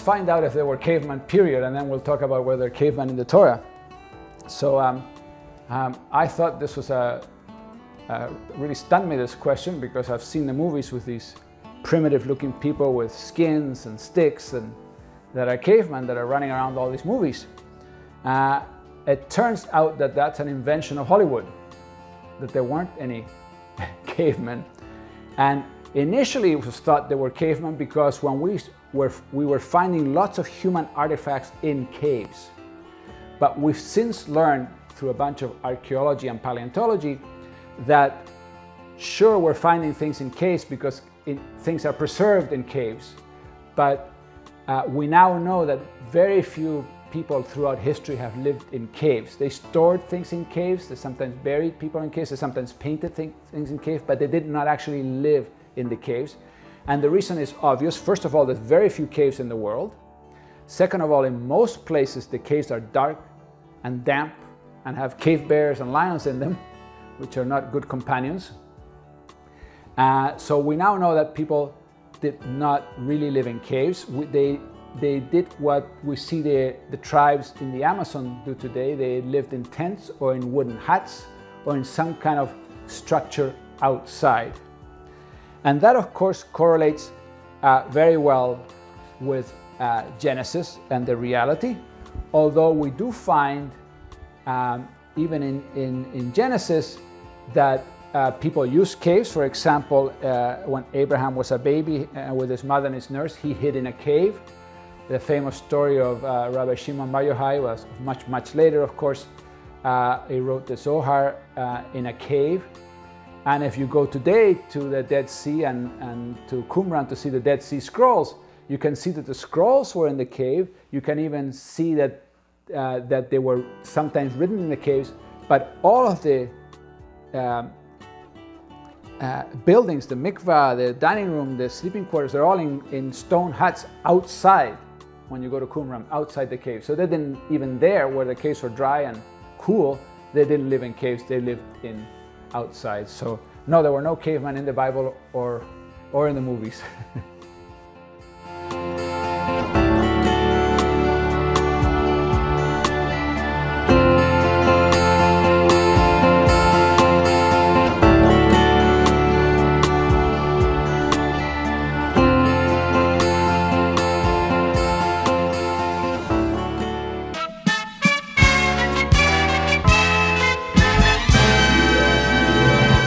find out if there were cavemen, period, and then we'll talk about whether cavemen in the Torah. So I thought this was really stunned me, this question, because I've seen the movies with these primitive looking people with skins and sticks and that are cavemen that are running around all these movies. It turns out that that's an invention of Hollywood, that there weren't any cavemen. And initially it was thought they were cavemen because when we were finding lots of human artifacts in caves. But we've since learned through a bunch of archaeology and paleontology that sure, we're finding things in caves because things are preserved in caves, but we now know that very few people throughout history have lived in caves. They stored things in caves, they sometimes buried people in caves, they sometimes painted things in caves, but they did not actually live in the caves. And the reason is obvious. First of all, there's very few caves in the world. Second of all, in most places the caves are dark and damp and have cave bears and lions in them, which are not good companions. So we now know that people did not really live in caves. They did what we see the tribes in the Amazon do today. They lived in tents or in wooden huts or in some kind of structure outside. And that, of course, correlates very well with Genesis and the reality, although we do find even in Genesis that people use caves. For example, when Abraham was a baby with his mother and his nurse, he hid in a cave. The famous story of Rabbi Shimon Bar Yochai was much later, of course. He wrote the Zohar in a cave. And if you go today to the Dead Sea and to Qumran to see the Dead Sea Scrolls, you can see that the scrolls were in the cave. You can even see that they were sometimes written in the caves, but all of the buildings, the mikvah, the dining room, the sleeping quarters, they're all in stone huts outside when you go to Qumran, outside the cave. So they didn't, even there where the caves were dry and cool, they didn't live in caves, they lived in outside. So no, there were no cavemen in the Bible or in the movies.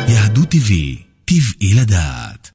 יהדות טבעי, טבעי לדעת.